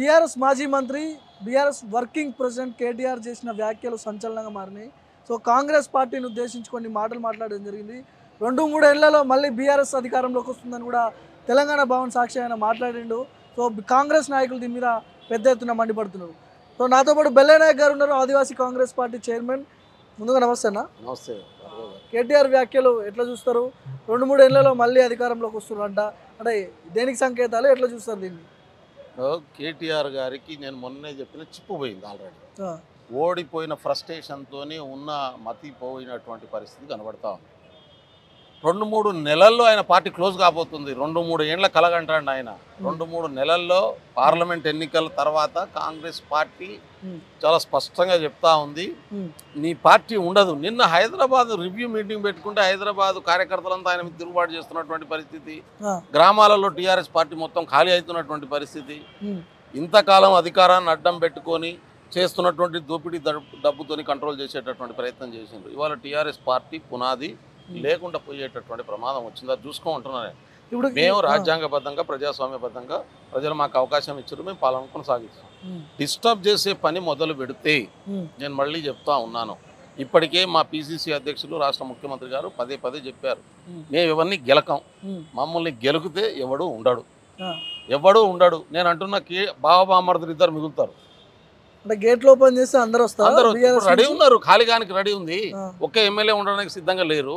BRS మాజీ మంత్రి BRS working president KTR చేసిన వ్యాఖ్యలు సంచలనంగా మారినాయి. సో కాంగ్రెస్ పార్టీని ఉద్దేశించి కొన్ని మాటలు మాట్లాడడం జరిగింది. 2-3 ఏళ్లలో మళ్ళీ బీఆర్ఎస్ అధికారంలోకి వస్తుందని కూడా తెలంగాణ భవన్ సాక్షి ఆయన మాట్లాడిండు. సో కాంగ్రెస్ నాయకులు దీని మీద పెద్ద ఎత్తున మండిపడుతున్నారు. సో నాతో పాటు బెల్లనాయక్ గారు ఉన్నారు, ఆదివాసీ కాంగ్రెస్ పార్టీ చైర్మన్. ముందుగా నమస్తే అన్న. నమస్తే. కేటీఆర్ వ్యాఖ్యలు ఎట్లా చూస్తారు? 2-3 ఏళ్లలో మళ్ళీ అధికారంలోకి వస్తున్నారంట, అంటే దేనికి సంకేతాలు, ఎట్లా చూస్తారు దీన్ని? కేటీఆర్ గారికి నేను మొన్నే చెప్పిన చిప్పు పోయింది ఆల్రెడీ. ఓడిపోయిన ఫ్రస్ట్రేషన్తో ఉన్న మతి పోయినటువంటి పరిస్థితి కనబడతా ఉంది. 2-3 నెలల్లో ఆయన పార్టీ క్లోజ్ కాబోతుంది. 2-3 ఏళ్ల కలగంటాడు ఆయన. 2-3 నెలల్లో పార్లమెంట్ ఎన్నికల తర్వాత కాంగ్రెస్ పార్టీ చాలా స్పష్టంగా చెప్తా ఉంది, నీ పార్టీ ఉండదు. నిన్న హైదరాబాద్ రివ్యూ మీటింగ్ పెట్టుకుంటే హైదరాబాద్ కార్యకర్తలంతా ఆయన మీద తిరుగుబాటు చేస్తున్నటువంటి పరిస్థితి, గ్రామాలలో టీఆర్ఎస్ పార్టీ మొత్తం ఖాళీ అవుతున్నటువంటి పరిస్థితి, ఇంతకాలం అధికారాన్ని అడ్డం పెట్టుకొని చేస్తున్నటువంటి దోపిడీ డబ్బుతోని కంట్రోల్ చేసేటటువంటి ప్రయత్నం చేసిండ్రు. ఇవాళ టీఆర్ఎస్ పార్టీ పునాది లేకుండా పోయేటటువంటి ప్రమాదం వచ్చింది. అది చూసుకోమంటున్నాను. ఇప్పుడు మేము రాజ్యాంగబద్ధంగా ప్రజాస్వామ్యబద్ధంగా ప్రజలు మాకు అవకాశం ఇచ్చారు, మేము పాలన కొనసాగిస్తాం. డిస్టర్బ్ చేసే పని మొదలు పెడితే నేను మళ్ళీ చెప్తా ఉన్నాను, ఇప్పటికే మా పిసిసి అధ్యక్షులు రాష్ట్ర ముఖ్యమంత్రి గారు పదే పదే చెప్పారు, మేము ఎవరిని గెలకం, మమ్మల్ని గెలికితే ఎవడు ఉండడు. నేను అంటున్నా బాబామర్దులు ఇద్దరు మిగులుతారు. అంటే గేట్లు ఓపెన్ చేస్తే అందరూ వస్తారు, రెడీ ఉన్నారు, ఖాళీగానికి రెడీ ఉంది. ఒక్క ఎమ్మెల్యే ఉండడానికి సిద్ధంగా లేరు.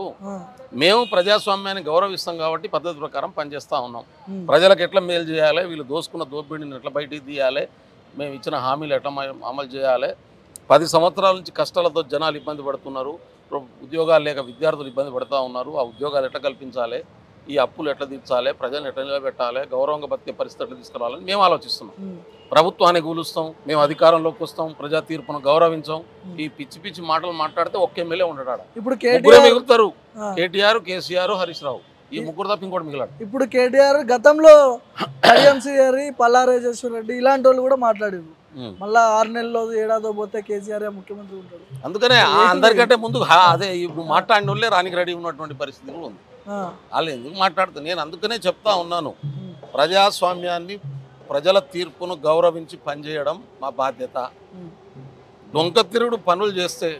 మేము ప్రజాస్వామ్యాన్ని గౌరవిస్తాం కాబట్టి పద్ధతి ప్రకారం పనిచేస్తూ ఉన్నాం. ప్రజలకు ఎట్లా మేలు చేయాలి, వీళ్ళు దోసుకున్న దోపిడీని ఎట్లా బయటికి తీయాలి, మేము ఇచ్చిన హామీలు ఎట్లా అమలు చేయాలి. 10 సంవత్సరాల నుంచి కష్టాలతో జనాలు ఇబ్బంది పడుతున్నారు, ఉద్యోగాలు లేక విద్యార్థులు ఇబ్బంది పడుతూ ఉన్నారు. ఆ ఉద్యోగాలు ఎట్లా కల్పించాలి, ఈ అప్పులు ఎట్లా తీర్చాలి, ప్రజలను ఎట్లా నిలబెట్టాలి, గౌరవంగా బతికే పరిస్థితులు తీసుకురావాలని మేము ఆలోచిస్తున్నాం. ప్రభుత్వాన్ని కూలుస్తాం, మేము అధికారంలోకి వస్తాం, ప్రజా తీర్పును గౌరవించాం. ఈ పిచ్చి పిచ్చి మాటలు మాట్లాడితే ఒక్క ఎమ్మెల్యే ఉండడాడు. ఇప్పుడు మిగులుతారు, కేటీఆర్, కేసీఆర్, హరీష్ రావు, ఈ ముగ్గురు తప్ప ఇంకోటి మిగిలాడు. ఇప్పుడు కేటీఆర్ గతంలో పల్లారాజేశ్వర రెడ్డి ఇలాంటి వాళ్ళు కూడా మాట్లాడారు. మళ్ళా 6 నెలల్లో ఏడాదో పోతే కేసీఆర్ ముఖ్యమంత్రి ఉంటాడు. అందుకనే అందరికంటే ముందు అదే ఇప్పుడు మాట్లాడిన వాళ్ళే రానికి రెడీ ఉన్నటువంటి పరిస్థితి కూడా ఉంది. వాళ్ళు ఎందుకు మాట్లాడుతూ నేను అందుకనే చెప్తా ఉన్నాను, ప్రజాస్వామ్యాన్ని ప్రజల తీర్పును గౌరవించి పనిచేయడం మా బాధ్యత. దొంగ తిరుగుడు పనులు చేస్తే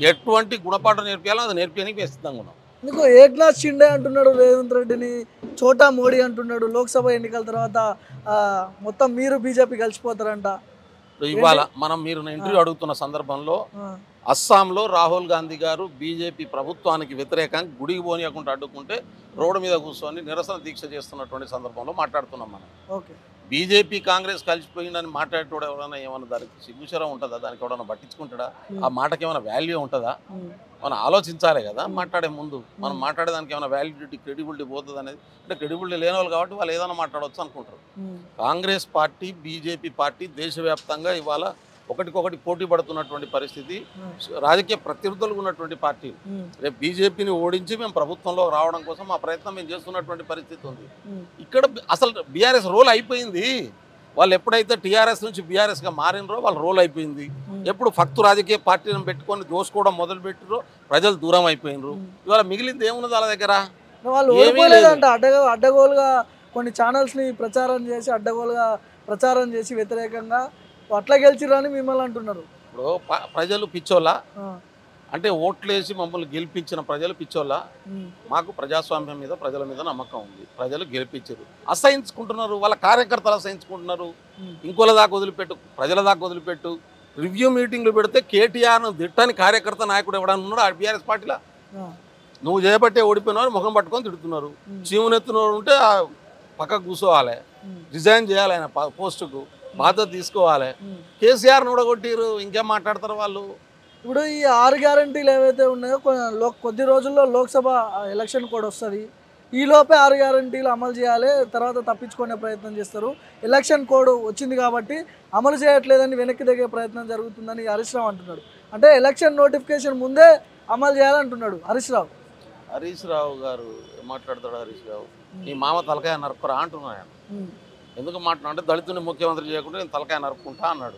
ఎటువంటి గుణపాఠం నేర్పించాలో అది నేర్పించడానికి మేము సిద్ధంగా ఉన్నాం. ఎందుకు ఏక్నాథ్ షిండే అంటున్నాడు రేవంత్ రెడ్డిని, చోటా మోడీ అంటున్నాడు, లోక్సభ ఎన్నికల తర్వాత మొత్తం మీరు బీజేపీ కలిసిపోతారంట. ఇవాళ మీరు ఇంటర్వ్యూ అడుగుతున్న సందర్భంలో అస్సాంలో రాహుల్ గాంధీ గారు బీజేపీ ప్రభుత్వానికి వ్యతిరేకంగా గుడికి పోనీయకుండా అడ్డుకుంటే రోడ్డు మీద కూర్చొని నిరసన దీక్ష చేస్తున్నటువంటి సందర్భంలో మాట్లాడుతున్నాం మనం. బీజేపీ కాంగ్రెస్ కలిసిపోయిందని మాట్లాడేటోడు ఎవరైనా ఏమన్నా దానికి సిగ్గుచరం ఉంటుందా, దానికి ఎవరైనా పట్టించుకుంటాడా, ఆ మాటకి ఏమైనా వాల్యూ ఉంటుందా? మనం ఆలోచించాలి కదా మాట్లాడే ముందు. మనం మాట్లాడేదానికి ఏమైనా వ్యాలిడిటీ, క్రెడిబిలిటీ పోతుంది అనేది. అంటే క్రెడిబిలిటీ లేని వాళ్ళు కాబట్టి వాళ్ళు ఏదైనా మాట్లాడవచ్చు అనుకుంటారు. కాంగ్రెస్ పార్టీ, బీజేపీ పార్టీ దేశవ్యాప్తంగా ఇవాళ ఒకటికొకటి పోటీ పడుతున్నటువంటి పరిస్థితి. రాజకీయ ప్రత్యర్థులు ఉన్నటువంటి పార్టీ రేపు బీజేపీని ఓడించి మేము ప్రభుత్వంలో రావడం కోసం మా ప్రయత్నం మేము చేస్తున్నటువంటి పరిస్థితి ఉంది. ఇక్కడ అసలు బీఆర్ఎస్ రోల్ అయిపోయింది. వాళ్ళు ఎప్పుడైతే టీఆర్ఎస్ నుంచి బీఆర్ఎస్గా మారినరో వాళ్ళ రోల్ అయిపోయింది. ఎప్పుడు ఫక్తు రాజకీయ పార్టీలను పెట్టుకొని దోసుకోవడం మొదలు పెట్టిరో ప్రజలు దూరం అయిపోయినరు. ఇవాళ మిగిలింది ఏమున్నది వాళ్ళ దగ్గర? అడ్డగోలుగా కొన్ని ఛానల్స్ని ప్రచారం చేసి వ్యతిరేకంగా అట్లా గెలిచిరని మిమ్మల్ని అంటున్నారు. ఇప్పుడు ప్రజలు పిచ్చోళ్ళ అంటే ఓట్లేసి మమ్మల్ని గెలిపించిన ప్రజలు పిచ్చోళ్ళ? మాకు ప్రజాస్వామ్యం మీద ప్రజల మీద నమ్మకం ఉంది. ప్రజలు గెలిపించారు, అసహించుకుంటున్నారు, వాళ్ళ కార్యకర్తలు అసహించుకుంటున్నారు. ఇంకోళ్ళ దాకా వదిలిపెట్టు, ప్రజల దాకా వదిలిపెట్టు. రివ్యూ మీటింగ్లు పెడితే కేటీఆర్ను తిట్టని కార్యకర్త నాయకుడు ఎవడన్నా ఉన్నాడు ఆ బీఆర్ఎస్ పార్టీలో? నువ్వు చేపట్టే ఓడిపోయిన ముఖం పట్టుకొని తిడుతున్నారు. చీమునెత్తున ఉంటే పక్కకు కూర్చోవాలి, రిజైన్ చేయాలి, ఆయన పోస్టుకు బాధ్యత తీసుకోవాలి. కేసీఆర్ నూడగొట్టిరు, ఇంకేం మాట్లాడతారు వాళ్ళు? ఇప్పుడు ఈ 6 గ్యారంటీలు ఏవైతే ఉన్నాయో కొద్ది రోజుల్లో లోక్సభ ఎలక్షన్ కూడా వస్తుంది. ఈ లోపే 6 గ్యారంటీలు అమలు చేయాలి, తర్వాత తప్పించుకునే ప్రయత్నం చేస్తారు. ఎలక్షన్ కోడ్ వచ్చింది కాబట్టి అమలు చేయట్లేదని వెనక్కి దిగే ప్రయత్నం జరుగుతుందని హరీష్ రావు అంటున్నాడు. అంటే ఎలక్షన్ నోటిఫికేషన్ ముందే అమలు చేయాలంటున్నాడు హరీష్ రావు. హరీష్ రావు గారు మాట్లాడతాడు. హరీష్ రావు ఈ మామ తలకాయ నరకరా అంటున్నాడు. ఎందుకు మాట్లాడంటే దళితుని ముఖ్యమంత్రి చేయకుండా నేను తలకాయ నరుపుకుంటా అన్నాడు.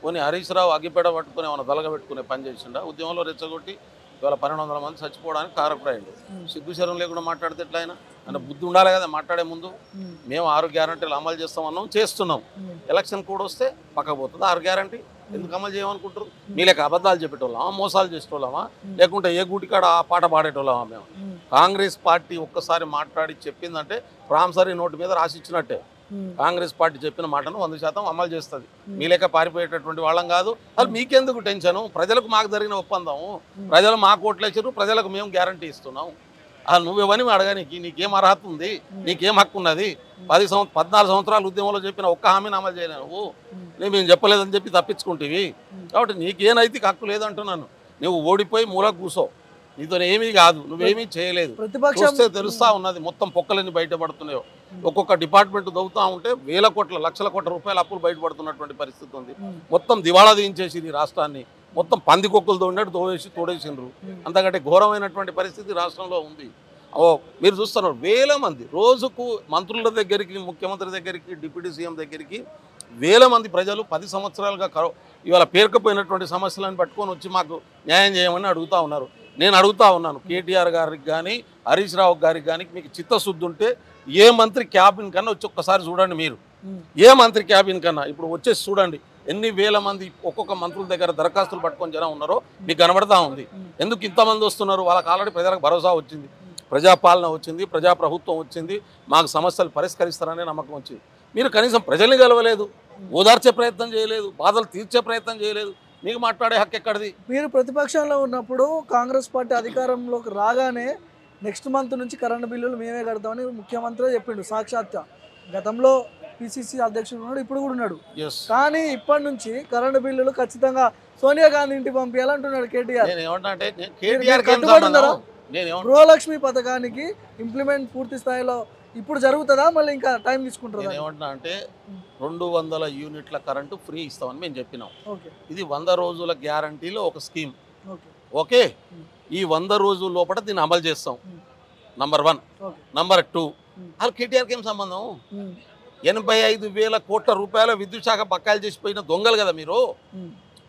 కొన్ని హరీష్ రావు అగ్గిపేట పట్టుకుని ఏమైనా దళగ పెట్టుకునే పని చేసిండా? ఉద్యమంలో రెచ్చగొట్టి ఇవాళ 1200 మంది చచ్చిపోవడానికి కారకుడైండు. సిగ్గుశరం లేకుండా మాట్లాడితే ఎట్లా ఆయన? అంటే బుద్ధి ఉండాలి కదా మాట్లాడే ముందు. మేము 6 గ్యారంటీలు అమలు చేస్తామన్నాం, చేస్తున్నాం. ఎలక్షన్ కూడా వస్తే పక్కపోతుంది 6 గ్యారంటీ ఎందుకు అమలు చేయమనుకుంటారు? మీ లేక అబద్ధాలు చెప్పేటోళ్ళమా, మోసాలు చేసేటోళ్ళమా, లేకుంటే ఏ గుడికాడ ఆ పాట పాడేటోళ్ళమా? మేము కాంగ్రెస్ పార్టీ ఒక్కసారి మాట్లాడి చెప్పిందంటే ప్రామిసరీ నోటు మీద రాసిచ్చినట్టే. కాంగ్రెస్ పార్టీ చెప్పిన మాటను 100% అమలు చేస్తుంది. మీ లేక పారిపోయేటటువంటి వాళ్ళం కాదు. అది మీకెందుకు టెన్షను? ప్రజలకు మాకు జరిగిన ఒప్పందం, ప్రజలు మాకు ఓట్లు వేసారు, ప్రజలకు మేము గ్యారంటీ ఇస్తున్నాం. నువ్వెవని అడగనికి నీకేం అర్హత ఉంది, నీకేం హక్కు ఉన్నది? 14 సంవత్సరాల ఉద్యమంలో చెప్పిన ఒక్క హామీని అమలు చేయలేవు నువ్వు. మేము చెప్పలేదని చెప్పి తప్పించుకుంటేవి. కాబట్టి నీకే నైతిక హక్కు లేదంటున్నాను. నువ్వు ఓడిపోయి మూలకు కూసో, నీతో ఏమీ కాదు, నువ్వేమీ చేయలేదు. చూస్తే తెలుస్తా ఉన్నది మొత్తం పొక్కలన్నీ బయటపడుతున్నాయో. ఒక్కొక్క డిపార్ట్మెంట్ దవ్వుతా ఉంటే వేల కోట్ల లక్షల కోట్ల రూపాయల అప్పులు బయటపడుతున్నటువంటి పరిస్థితి ఉంది. మొత్తం దివాళా తీయించేసి ఈ రాష్ట్రాన్ని మొత్తం పందికొక్కులు తోడినట్టు తోడేసిండ్రు. అంతకంటే ఘోరమైనటువంటి పరిస్థితి రాష్ట్రంలో ఉంది. మీరు చూస్తున్నారు వేల మంది రోజుకు మంత్రుల దగ్గరికి, ముఖ్యమంత్రి దగ్గరికి, డిప్యూటీ సీఎం దగ్గరికి వేల మంది ప్రజలు 10 సంవత్సరాలుగా ఇవాళ పేరుకపోయినటువంటి సమస్యలను పట్టుకొని వచ్చి మాకు న్యాయం చేయమని అడుగుతూ ఉన్నారు. నేను అడుగుతా ఉన్నాను, కేటీఆర్ గారికి కానీ హరీష్ రావు గారికి కానీ మీకు చిత్తశుద్ధి ఉంటే ఏ మంత్రి క్యాబిన్ కన్నా వచ్చి ఒక్కసారి చూడండి. మీరు ఏ మంత్రి క్యాబిన్ కన్నా ఇప్పుడు వచ్చేసి చూడండి ఎన్ని వేల మంది ఒక్కొక్క మంత్రుల దగ్గర దరఖాస్తులు పట్టుకొని జనం ఉన్నారో మీకు కనబడతా ఉంది. ఎందుకు ఇంతమంది వస్తున్నారు? వాళ్ళకి ఆల్రెడీ ప్రజలకు భరోసా వచ్చింది, ప్రజాపాలన వచ్చింది, ప్రజాప్రభుత్వం వచ్చింది, మాకు సమస్యలు పరిష్కరిస్తారనే నమ్మకం వచ్చింది. మీరు కనీసం ప్రజల్ని గెలవలేదు, ఓదార్చే ప్రయత్నం చేయలేదు, బాధలు తీర్చే ప్రయత్నం చేయలేదు. మీకు మాట్లాడే హక్కు ఎక్కడిది? మీరు ప్రతిపక్షంలో ఉన్నప్పుడు కాంగ్రెస్ పార్టీ అధికారంలోకి రాగానే నెక్స్ట్ మంత్ నుంచి కరెంటు బిల్లులు మేమే కడతామని ముఖ్యమంత్రి చెప్పిండు సాక్షాత్. గతంలో పిసిసి అధ్యక్షుడు ఉన్నాడు, ఇప్పుడు కూడా ఉన్నాడు. కానీ ఇప్పటి నుంచి కరెంటు బిల్లులు ఖచ్చితంగా సోనియా గాంధీ ఇంటికి పంపించాలంటున్నాడు కేటీఆర్. గృహలక్ష్మి పథకానికి ఇంప్లిమెంట్ పూర్తి స్థాయిలో ఇప్పుడు జరుగుతుందా, మళ్ళీ ఇంకా టైం తీసుకుంటారు? ఏమంటున్నా అంటే 200 యూనిట్ల కరెంటు ఫ్రీ ఇస్తామని మేము చెప్పినాం. ఇది 100 రోజుల గ్యారంటీలో ఒక స్కీమ్. ఓకే, ఈ 100 రోజుల లోపల దీన్ని అమలు చేస్తాం. నంబర్ 1. నంబర్ 2, అసలు కేటీఆర్కి ఏం సంబంధం? 85,000 కోట్ల రూపాయల విద్యుత్ శాఖ బకాయిలు చేసిపోయిన దొంగలు కదా మీరు.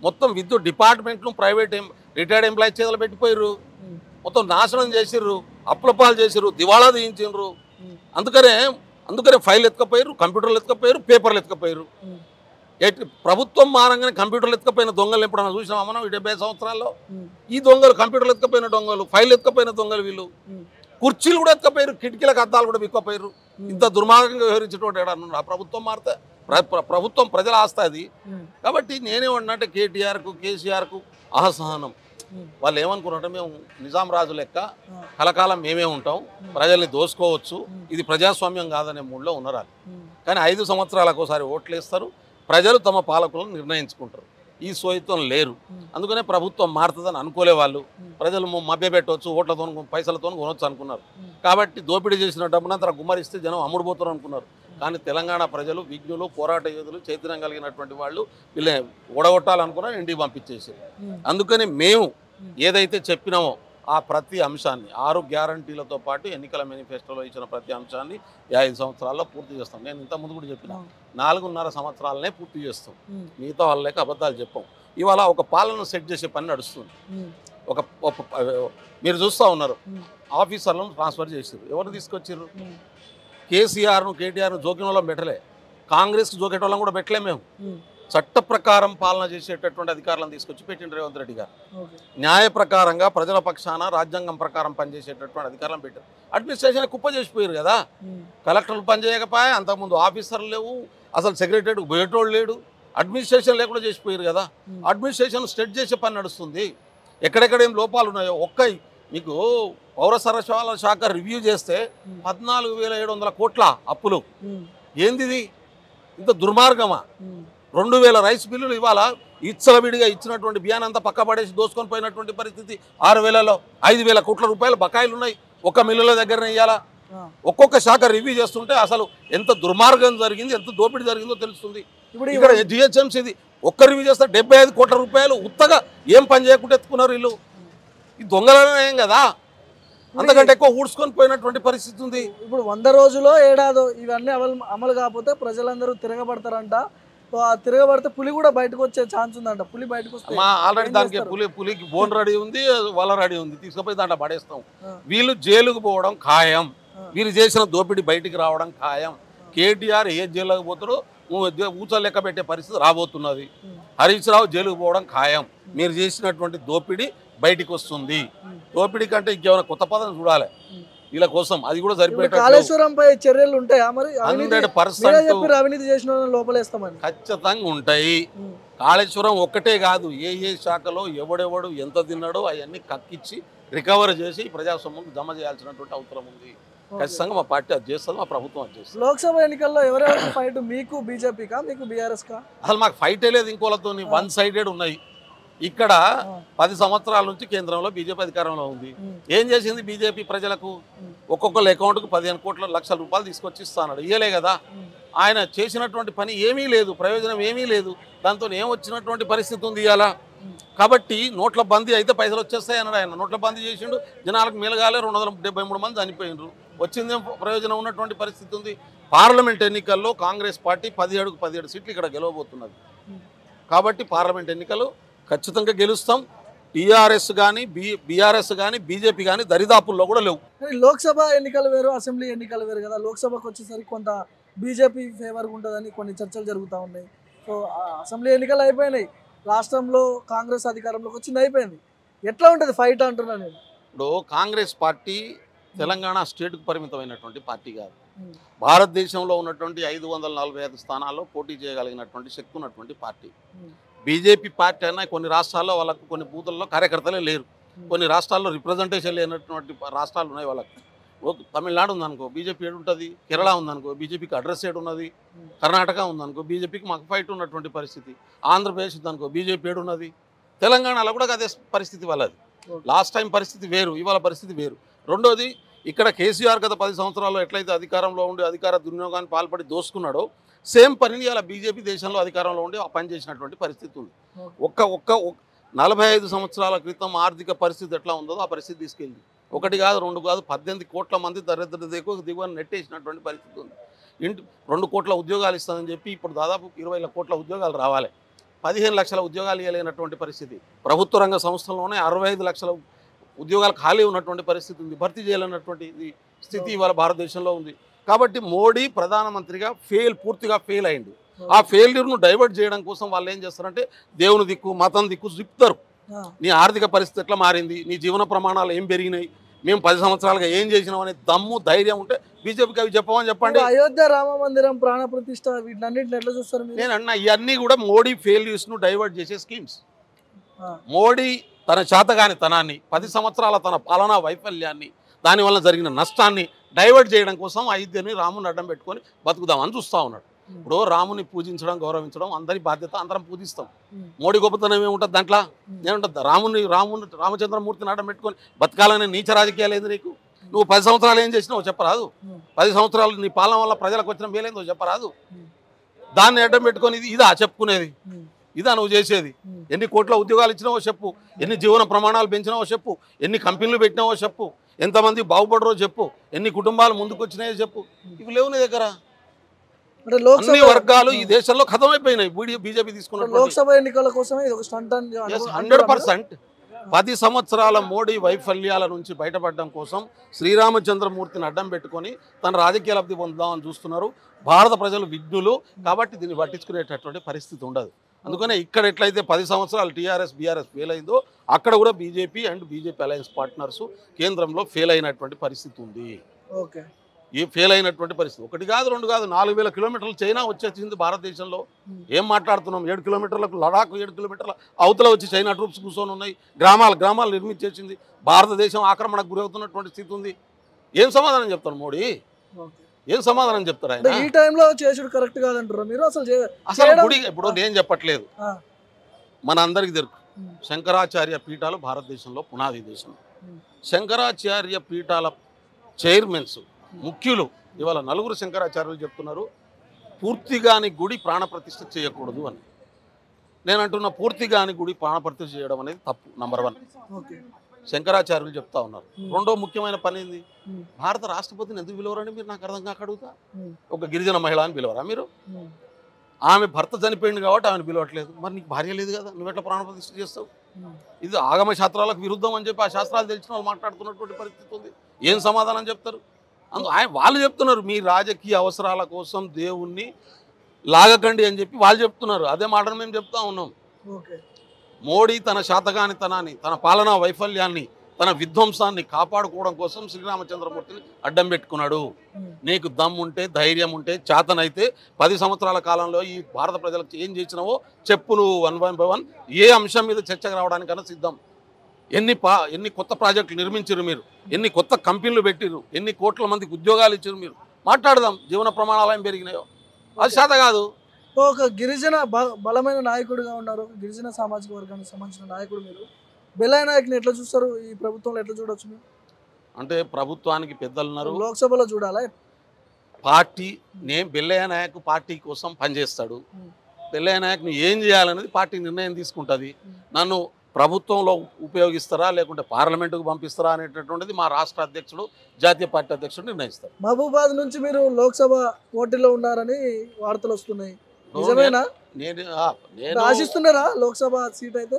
మొత్తం విద్యుత్ డిపార్ట్మెంట్ను ప్రైవేట్ రిటైర్డ్ ఎంప్లాయీస్ చేతులు పెట్టిపోయారు, మొత్తం నాశనం చేసిర్రు, అప్పులపాలు చేసిర్రు, దివాళా తీయించారు. అందుకనే ఫైల్ ఎత్తుకపోయారు, కంప్యూటర్లు ఎత్తుకపోయారు, పేపర్లు ఎత్తుకపోయారు. ప్రభుత్వం మారంగానే కంప్యూటర్లు ఎత్తుకపోయిన దొంగలు ఎప్పుడన్నా చూసినామా మనం? 70 సంవత్సరాల్లో ఈ దొంగలు, కంప్యూటర్లు ఎత్తుకపోయిన దొంగలు, ఫైల్ ఎత్తుకపోయిన దొంగలు వీళ్ళు. కుర్చీలు కూడా ఎత్తుకపోయారు, కిటికీలకు అద్దాలు కూడా విక్కపోయారు. ఇంత దుర్మార్గంగా వ్యవహరించేటువంటి ఏడన్నా ప్రభుత్వం మారితే ప్రభుత్వం ప్రజల ఆస్తి అది. కాబట్టి నేనేమన్నా కేటీఆర్కు కేసీఆర్కు అసహనం. వాళ్ళు ఏమనుకున్నారంటే మేము నిజాం రాజు లెక్క కలకాలం మేమే ఉంటాం, ప్రజల్ని దోసుకోవచ్చు, ఇది ప్రజాస్వామ్యం కాదనే మూడ్లో ఉన్నారు. కానీ 5 సంవత్సరాలకు ఒకసారి ఓట్లు వేస్తారు, ప్రజలు తమ పాలకులను నిర్ణయించుకుంటారు. ఈ సోయితం లేరు. అందుకనే ప్రభుత్వం మారుతుందని అనుకోలే వాళ్ళు. ప్రజలు మభ్యపెట్టవచ్చు, ఓట్లతో పైసలతో కొనవచ్చు అనుకున్నారు. కాబట్టి దోపిడీ చేసిన డబ్బునంతా గుమ్మరిస్తే జనం అమ్ముడుపోతారు అనుకున్నారు. కానీ తెలంగాణ ప్రజలు విజ్ఞులు, పోరాట యోధులు, చైతన్యం కలిగినటువంటి వాళ్ళు వీళ్ళే ఓడగొట్టాలనుకున్నారు, ఇంటికి పంపించేసారు. అందుకని మేము ఏదైతే చెప్పినామో ఆ ప్రతి అంశాన్ని 6 గ్యారంటీలతో పాటు ఎన్నికల మేనిఫెస్టోలో ఇచ్చిన ప్రతి అంశాన్ని 5 సంవత్సరాల్లో పూర్తి చేస్తాం. నేను ఇంతకుముందు కూడా చెప్పిన 4.5 సంవత్సరాలనే పూర్తి చేస్తాం. మిగతా వాళ్ళకి అబద్ధాలు చెప్పాం. ఇవాళ ఒక పాలన సెట్ చేసే పని నడుస్తుంది. మీరు చూస్తూ ఉన్నారు, ఆఫీసర్లను ట్రాన్స్ఫర్ చేసారు. ఎవరు తీసుకొచ్చారు? కేసీఆర్ను కేటీఆర్ను జోకిన పెట్టలే, కాంగ్రెస్కి జోకేటోళ్ళం కూడా పెట్టలే. మేము చట్ట ప్రకారం పాలన చేసేటటువంటి అధికారులను తీసుకొచ్చి పెట్టిండు రేవంత్ రెడ్డి గారు. న్యాయ ప్రకారంగా ప్రజల పక్షాన రాజ్యాంగం ప్రకారం పనిచేసేటటువంటి అధికారులను పెట్టారు. అడ్మినిస్ట్రేషన్ కుప్ప చేసిపోయారు కదా. కలెక్టర్లు పనిచేయకపోయా, అంతకుముందు ఆఫీసర్లు లేవు, అసలు సెక్రటరీకి పోయేటోళ్ళు లేడు, అడ్మినిస్ట్రేషన్ లేకుండా చేసిపోయారు కదా. అడ్మినిస్ట్రేషన్ స్టెట్ చేసే పని నడుస్తుంది. ఎక్కడెక్కడ ఏం లోపాలు ఉన్నాయో మీకు పౌర సరఫరాల శాఖ రివ్యూ చేస్తే 14,700 కోట్ల అప్పులు. ఏంది ఇంత దుర్మార్గమా? 2,000 రైస్ బిల్లులు ఇవాళ విడిగా ఇచ్చినటువంటి బియ్యాన్ని అంతా పక్క పడేసి దోసుకొని పోయినటువంటి పరిస్థితి. 6,000లో 5,000 కోట్ల రూపాయలు బకాయిలు ఉన్నాయి ఒక్క మిల్లుల దగ్గర ఇయ్యాలా. ఒక్కొక్క శాఖ రివ్యూ చేస్తుంటే అసలు ఎంత దుర్మార్గం జరిగింది, ఎంత దోపిడీ జరిగిందో తెలుస్తుంది. ఇక్కడ జిహెచ్ఎంసీది ఒక్క రివ్యూ చేస్తే 75 కోట్ల రూపాయలు ఉత్తగా ఏం పని చేయకుండా ఎత్తుకున్నారు వీళ్ళు. ఈ దొంగలనేం కదా, అంతకంటే ఎక్కువ ఊడ్చుకొని పోయినటువంటి పరిస్థితి ఉంది. ఇప్పుడు 100 రోజులో ఏడాదో ఇవన్నీ అమలు కాకపోతే ప్రజలందరూ తిరగబడతారంట. తిరగబడితే పులి కూడా బయటకు వచ్చే ఛాన్స్ ఉందంట. పులి బయటకు వస్తే ఆల్రెడీ దానికి పులికి బోన్ రెడీ ఉంది, వాళ్ళ రెడీ ఉంది, తీసుకుపోయి దాంట్లో పడేస్తాం. వీళ్ళు జైలుకు పోవడం ఖాయం. వీరు చేసిన దోపిడీ బయటికి రావడం ఖాయం. కేటీఆర్ ఏ జైలుకి పోతాడో ఊచలు లెక్క పెట్టే పరిస్థితి రాబోతున్నది. హరీష్ రావు జైలుకు పోవడం ఖాయం. మీరు చేసినటువంటి దోపిడీ బయటికి వస్తుంది. దోపిడీ కంటే ఇంకేమైనా కొత్త పదం చూడాలి వీళ్ళ కోసం. అది కూడా సరిపోయేటట్టు కాళేశ్వరంపై చర్యలు ఉంటాయా మరి? 100% అవినీతి చేసిన లోపలేస్తామని ఖచ్చితంగా ఉంటాయి. కాళేశ్వరం ఒక్కటే కాదు, ఏ శాఖలో ఎవడెవడు ఎంత తిన్నాడో అవన్నీ కక్కిచ్చి రికవర్ చేసి ప్రజాస్వామ్యం జమ చేయాల్సినటువంటి అవసరం ఉంది. ఖచ్చితంగా మా పార్టీ అది చేస్తుంది, మా ప్రభుత్వం అది చేస్తుంది. లోక్సభ ఎన్నికల్లో ఎవరెవరికి ఫైట్? మీకు బీజేపీకా, మీకు బీఆర్ఎస్ కా? అసలు మాకు ఫైటే లేదు ఇంకోలతో. 1 సైడెడ్ ఉన్నాయి. ఇక్కడ 10 సంవత్సరాల నుంచి కేంద్రంలో బీజేపీ అధికారంలో ఉంది. ఏం చేసింది బీజేపీ? ప్రజలకు ఒక్కొక్కరు అకౌంట్కు 15 కోట్ల లక్షల రూపాయలు తీసుకొచ్చి ఇస్తాడు. ఇయ్యలే కదా. ఆయన చేసినటువంటి పని ఏమీ లేదు, ప్రయోజనం ఏమీ లేదు. దాంతో ఏం వచ్చినటువంటి పరిస్థితి ఉంది ఇవాళ. కాబట్టి నోట్ల బందీ అయితే పైసలు వచ్చేస్తాయి అన్నాడు ఆయన. నోట్ల బందీ చేసిండు, జనాలకు మేలుగాలే. 273 మంది చనిపోయినరు. వచ్చిందేం ప్రయోజనం ఉన్నటువంటి పరిస్థితి ఉంది. పార్లమెంట్ ఎన్నికల్లో కాంగ్రెస్ పార్టీ 17కు 17 సీట్లు ఇక్కడ గెలవబోతున్నది. కాబట్టి పార్లమెంట్ ఎన్నికలు ఖచ్చితంగా గెలుస్తాం. టీఆర్ఎస్ కానీ బీఆర్ఎస్ కానీ బీజేపీ కానీ దరిదాపుల్లో కూడా లేవు. లోక్సభ ఎన్నికలు వేరు, అసెంబ్లీ ఎన్నికలు వేరు కదా. లోక్సభకు వచ్చేసరికి కొంత బీజేపీ ఫేవర్గా ఉంటుందని కొన్ని చర్చలు జరుగుతూ ఉన్నాయి. సో అసెంబ్లీ ఎన్నికలు అయిపోయినాయి, రాష్ట్రంలో కాంగ్రెస్ అధికారంలోకి వచ్చింది, అయిపోయింది. ఎట్లా ఉంటుంది ఫైట్ అంటున్నా నేను. ఇప్పుడు కాంగ్రెస్ పార్టీ తెలంగాణ స్టేట్కు పరిమితమైనటువంటి పార్టీ కాదు. భారతదేశంలో ఉన్నటువంటి 545 స్థానాల్లో పోటీ చేయగలిగినటువంటి శక్తి ఉన్నటువంటి పార్టీ. బీజేపీ పార్టీ అయినా కొన్ని రాష్ట్రాల్లో వాళ్ళకు కొన్ని బూతుల్లో కార్యకర్తలే లేరు. కొన్ని రాష్ట్రాల్లో రిప్రజెంటేషన్ లేనటువంటి రాష్ట్రాలు ఉన్నాయి వాళ్ళకు. తమిళనాడు ఉందనుకో బీజేపీ ఏడు ఉంటుంది, కేరళ ఉందనుకో బీజేపీకి అడ్రస్ ఏడు ఉన్నది, కర్ణాటక ఉందనుకో బీజేపీకి మాకు ఫైట్ ఉన్నటువంటి పరిస్థితి, ఆంధ్రప్రదేశ్ ఉందనుకో బీజేపీ ఏడు ఉన్నది, తెలంగాణలో కూడా అదే పరిస్థితి వాళ్ళది. లాస్ట్ టైం పరిస్థితి వేరు, ఇవాళ పరిస్థితి వేరు. రెండోది, ఇక్కడ కేసీఆర్ గత 10 సంవత్సరాల్లో ఎట్లయితే అధికారంలో ఉండి అధికార దుర్వినియోగాన్ని పాల్పడి దోసుకున్నాడో సేమ్ పనిని ఇలా బీజేపీ దేశంలో అధికారంలో ఉండి పని చేసినటువంటి పరిస్థితి ఉంది. ఒక్క 45 సంవత్సరాల క్రితం ఆర్థిక పరిస్థితి ఎట్లా ఉందో ఆ పరిస్థితి తీసుకెళ్ళింది. 1 కాదు 2 కాదు 18 కోట్ల మంది దరిద్ర దిగువన నెట్టేసినటువంటి పరిస్థితి ఉంది. 2 కోట్ల ఉద్యోగాలు ఇస్తానని చెప్పి ఇప్పుడు దాదాపు 20 కోట్ల ఉద్యోగాలు రావాలి. 15 లక్షల ఉద్యోగాలు ఇవ్వలేనటువంటి పరిస్థితి. ప్రభుత్వ రంగ సంస్థల్లోనే 65 లక్షల ఉద్యోగాలు ఖాళీ ఉన్నటువంటి పరిస్థితి ఉంది. భర్తీ చేయాలన్నటువంటి స్థితి ఇవాళ భారతదేశంలో ఉంది. కాబట్టి మోడీ ప్రధానమంత్రిగా పూర్తిగా ఫెయిల్ అయింది. ఆ ఫెయిల్యూర్ను డైవర్ట్ చేయడం కోసం వాళ్ళు ఏం చేస్తారంటే దేవుని దిక్కు మతం దిక్కు చెప్తారు. నీ ఆర్థిక పరిస్థితి ఎట్లా మారింది, నీ జీవన ప్రమాణాలు ఏం పెరిగినాయి, మేము 10 సంవత్సరాలుగా ఏం చేసినాం అనే దమ్ము ధైర్యం ఉంటే బీజేపీకి అవి చెప్పమని చెప్పండి. అయోధ్య రామ మందిరం ప్రాణ ప్రతిష్ఠ వీటన్నిటిని ఎట్లా చూస్తారు? నేను అన్నా ఇవన్నీ కూడా మోడీ ఫెయిల్యూర్స్ను డైవర్ట్ చేసే స్కీమ్స్. మోడీ తన చేతగాని తనాన్ని 10 సంవత్సరాల తన పాలనా వైఫల్యాన్ని దానివల్ల జరిగిన నష్టాన్ని డైవర్ట్ చేయడం కోసం అయోధ్యని రాముని అడ్డం పెట్టుకొని బతుకుదామని చూస్తూ ఉన్నాడు. ఇప్పుడు రాముని పూజించడం గౌరవించడం అందరి బాధ్యత, అందరం పూజిస్తాం. మోడీ గొప్పతనం ఏముంటుంది దాంట్లో? ఏముంటుంది? రామచంద్రమూర్తిని అడ్డం పెట్టుకొని బతకాలనే నీచ రాజకీయాలు ఏంది నీకు? నువ్వు 10 సంవత్సరాలు ఏం చేసినావు చెప్పరాదు? 10 సంవత్సరాలు నీ పాలన వల్ల ప్రజలకు వచ్చిన మేలేందో చెప్పరాదు? దాన్ని అడ్డం పెట్టుకొని ఇదా చెప్పుకునేది? ఇదా నువ్వు చేసేది? ఎన్ని కోట్ల ఉద్యోగాలు ఇచ్చినావో చెప్పు, ఎన్ని జీవన ప్రమాణాలు పెంచినావో చెప్పు, ఎన్ని కంపెనీలు పెట్టినావో చెప్పు, ఎంతమంది బాగుపడరో చెప్పు, ఎన్ని కుటుంబాలు ముందుకు వచ్చినాయో చెప్పు. ఇవి లేవు నీ దగ్గర. అన్ని వర్గాలు ఈ దేశంలో ఖతమైపోయినాయి బీజేపీ తీసుకున్న లోక్సభ ఎన్నికల కోసమే 100%. 10 సంవత్సరాల మోడీ వైఫల్యాల నుంచి బయటపడడం కోసం శ్రీరామచంద్రమూర్తిని అడ్డం పెట్టుకొని తన రాజకీయ లబ్ధి పొందుదామని చూస్తున్నారు. భారత ప్రజలు విఘ్నులు కాబట్టి దీన్ని పట్టించుకునేటటువంటి పరిస్థితి ఉండదు. అందుకనే ఇక్కడ ఎట్లయితే 10 సంవత్సరాలు టీఆర్ఎస్ బీఆర్ఎస్ ఫెయిల్ అయిందో అక్కడ కూడా BJP and BJP alliance partners కేంద్రంలో ఫెయిల్ అయినటువంటి పరిస్థితి ఉంది. ఈ ఫెయిల్ అయినటువంటి పరిస్థితి 1 కాదు 2 కాదు 4000 కిలోమీటర్లు చైనా వచ్చేసింది భారతదేశంలో. ఏం మాట్లాడుతున్నాం? 7 కిలోమీటర్లకు లడాక్, 7 కిలోమీటర్ల అవతల వచ్చి చైనా ట్రూప్స్ కూర్చొని ఉన్నాయి. గ్రామాలు నిర్మించేసింది. భారతదేశం ఆక్రమణకు గురవుతున్నటువంటి స్థితి ఉంది. ఏం సమాధానం చెప్తారు మోడీ? ఏం సమాధానం చెప్తారు ఆయన? ఈ టైంలో చేసుడు కరెక్ట్ కాదంటారు మీరు? అసలు గుడి ఇప్పుడు నేను చెప్పట్లేదు, మన అందరికి తెలుసు శంకరాచార్య పీఠాలు భారతదేశంలో పునాది దేశం. శంకరాచార్య పీఠాల చైర్మన్స్ ముఖ్యులు ఇవాళ 4 శంకరాచార్యులు చెప్తున్నారు పూర్తిగాని గుడి ప్రాణప్రతిష్ఠ చేయకూడదు అని. నేను అంటున్న పూర్తిగాని గుడి ప్రాణప్రతిష్ఠ చేయడం అనేది తప్పు. నంబర్ 1 శంకరాచార్యులు చెప్తా ఉన్నారు. రెండో ముఖ్యమైన పని ఏంది? భారత రాష్ట్రపతిని ఎందుకు పిలవరని మీరు నాకు అర్థం కాక అడుగుతా. ఒక గిరిజన మహిళ అని పిలవరా మీరు? ఆమె భర్త చనిపోయింది కాబట్టి ఆమెను పిలవట్లేదు. మరి నీకు భార్య లేదు కదా, నువ్వెట్లా ప్రాణప్రతిష్ఠ చేస్తావు? ఇది ఆగమ శాస్త్రాలకు విరుద్ధం అని చెప్పి ఆ శాస్త్రాలు తెలిసిన వాళ్ళు మాట్లాడుతున్నటువంటి పరిస్థితి ఉంది. ఏం సమాధానం చెప్తారు? వాళ్ళు చెప్తున్నారు మీ రాజకీయ అవసరాల కోసం దేవుణ్ణి లాగకండి అని చెప్పి వాళ్ళు చెప్తున్నారు. అదే మాటను మేము చెప్తా ఉన్నాం. మోడీ తన శాతగానితనాన్ని, తన పాలనా వైఫల్యాన్ని, తన విధ్వంసాన్ని కాపాడుకోవడం కోసం శ్రీరామచంద్రమూర్తిని అడ్డం పెట్టుకున్నాడు. నీకు దమ్ ఉంటే, ధైర్యం ఉంటే, చేతనైతే 10 సంవత్సరాల కాలంలో ఈ భారత ప్రజలకు ఏం చేసినావో చెప్పు. నువ్వు 1 by 1 ఏ అంశం మీద చర్చకు రావడానికన్నా సిద్ధం. ఎన్ని కొత్త ప్రాజెక్టులు నిర్మించారు మీరు, ఎన్ని కొత్త కంపెనీలు పెట్టిరు, ఎన్ని కోట్ల మందికి ఉద్యోగాలు ఇచ్చారు మీరు, మాట్లాడదాం. జీవన ప్రమాణాలు ఏం పెరిగినాయో అది శాత కాదు. ఒక గిరిజన బలమైన నాయకుడిగా ఉన్నారు, గిరిజన సామాజిక వర్గానికి సంబంధించిన నాయకుడు మీరు. బెల్లయ్య నాయక్ని ఎట్లా చూస్తారు? ఈ ప్రభుత్వంలో ఎట్లా చూడొచ్చు మీరు? అంటే ప్రభుత్వానికి పెద్దలు ఉన్నారు, లోక్సభలో చూడాలా? పార్టీ బెల్లయ్య నాయక్ పార్టీ కోసం పనిచేస్తాడు. బెల్లయ్య నాయక్ని ఏం చేయాలనేది పార్టీ నిర్ణయం తీసుకుంటుంది. నన్ను ప్రభుత్వంలో ఉపయోగిస్తారా లేకుంటే పార్లమెంటుకు పంపిస్తారా అనేటటువంటిది మా రాష్ట్ర అధ్యక్షుడు, జాతీయ పార్టీ అధ్యక్షుడు నిర్ణయిస్తారు. మహబూబాద్ నుంచి మీరు లోక్సభ పోటీలో ఉన్నారని వార్తలు వస్తున్నాయి, నిజమేనా? నేను ఆశిస్తున్నారా లోక్సభ సీట్? అయితే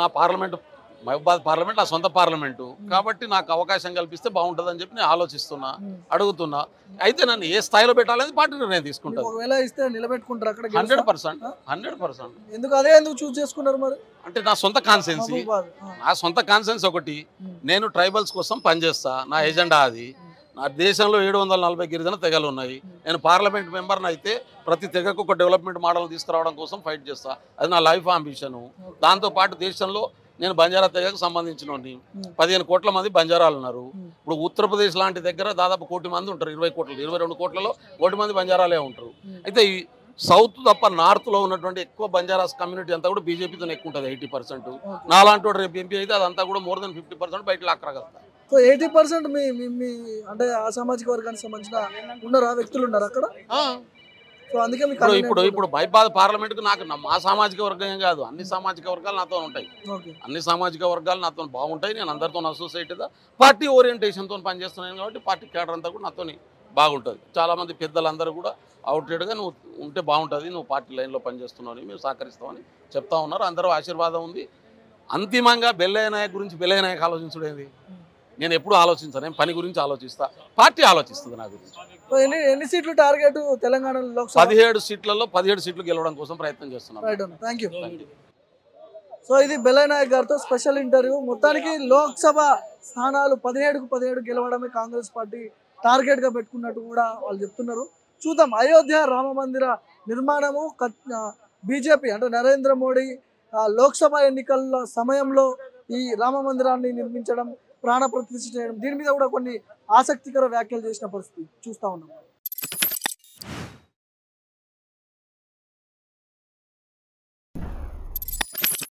నా పార్లమెంటు మహబూబాద్ పార్లమెంట్ నా సొంత పార్లమెంటు కాబట్టి నాకు అవకాశం కల్పిస్తే బాగుంటుందని చెప్పి నేను ఆలోచిస్తున్నా, అడుగుతున్నా. అయితే నన్ను ఏ స్థాయిలో పెట్టాలని పార్టీ నిర్ణయం తీసుకుంటారు. ఒకవేళ ఇస్తే నిలబెట్టుకుంటారు అక్కడ? 100%. ఎందుకు చూస్ చేసుకున్నారు మరి? అంటే నా సొంత కాన్సెన్స్ ఒకటి. నేను ట్రైబల్స్ కోసం పనిచేస్తా, నా ఎజెండా అది. నా దేశంలో 740 గిరిజన తెగలు ఉన్నాయి. నేను పార్లమెంట్ మెంబర్ని అయితే ప్రతి తెగకు ఒక డెవలప్మెంట్ మోడల్ తీసుకురావడం కోసం ఫైట్ చేస్తా. అది నా లైఫ్ అంబిషను. దాంతోపాటు దేశంలో నేను బంజారా తెగకు సంబంధించిన 15 కోట్ల మంది బంజారాలు ఉన్నారు. ఇప్పుడు ఉత్తరప్రదేశ్ లాంటి దగ్గర దాదాపు 1 కోటి మంది ఉంటారు. 22 కోట్లలో 1 కోటి మంది బంజారాలే ఉంటారు. అయితే ఈ సౌత్ తప్ప నార్త్లో ఉన్నటువంటి ఎక్కువ బంజారాస్ కమ్యూనిటీ అంతా కూడా బీజేపీతో ఎక్కువ ఉంటుంది. 80%. నాలాంటి రేపు ఎంపీ అయితే అదంతా కూడా more than 50% బయట లాక్కరగలుగుతారు. సో 80% మీ అంటే ఆ సామాజిక వర్గానికి సంబంధించిన ఉన్నారా వ్యక్తులు ఉన్నారు అక్కడ? సో అందుకే ఇప్పుడు మహబూబాద్ పార్లమెంట్కు నాకు మా సామాజిక వర్గం కాదు, అన్ని సామాజిక వర్గాలు నాతో ఉంటాయి. అన్ని సామాజిక వర్గాలు నాతో బాగుంటాయి. నేను అందరితో అసోసియేట్గా పార్టీ ఓరియంటేషన్తో పనిచేస్తున్నాను కాబట్టి పార్టీ క్యాడర్ అంతా కూడా నాతో బాగుంటుంది. చాలామంది పెద్దలందరూ కూడా అవుట్రేట్గా నువ్వు ఉంటే బాగుంటుంది, నువ్వు పార్టీ లైన్లో పనిచేస్తున్నావు, మేము సహకరిస్తామని చెప్తా ఉన్నారు. అందరూ ఆశీర్వాదం ఉంది. అంతిమంగా బెల్లయ్య నాయక్ గురించి బెల్లయ్య నాయక్ ఆలోచించడేది నేను ఎప్పుడు ఆలోచించాను. నేను పని గురించి ఆలోచిస్తా, పార్టీ ఆలోచిస్తుంది నా గురించి. ఎన్ని సీట్లు టార్గెట్ తెలంగాణలో? 17 సీట్లలో 17 సీట్లు గెలవడం కోసం ప్రయత్నం చేస్తున్నాను. Thank you. సో ఇది బెల్లయ్య నాయక్ గారితో స్పెషల్ ఇంటర్వ్యూ. మొత్తానికి లోక్సభ స్థానాలు 17కు 17 గెలవడమే కాంగ్రెస్ పార్టీ టార్గెట్గా పెట్టుకున్నట్టు కూడా వాళ్ళు చెప్తున్నారు. చూద్దాం. అయోధ్య రామ మందిర నిర్మాణము బీజేపీ అంటే నరేంద్ర మోడీ లోక్సభ ఎన్నికల సమయంలో ఈ రామ మందిరాన్ని నిర్మించడం, ప్రాణ ప్రతిష్ఠ చేయడం, దీని మీద కూడా కొన్ని ఆసక్తికర వ్యాఖ్యలు చేసిన పరిస్థితి చూస్తూ ఉన్నాం.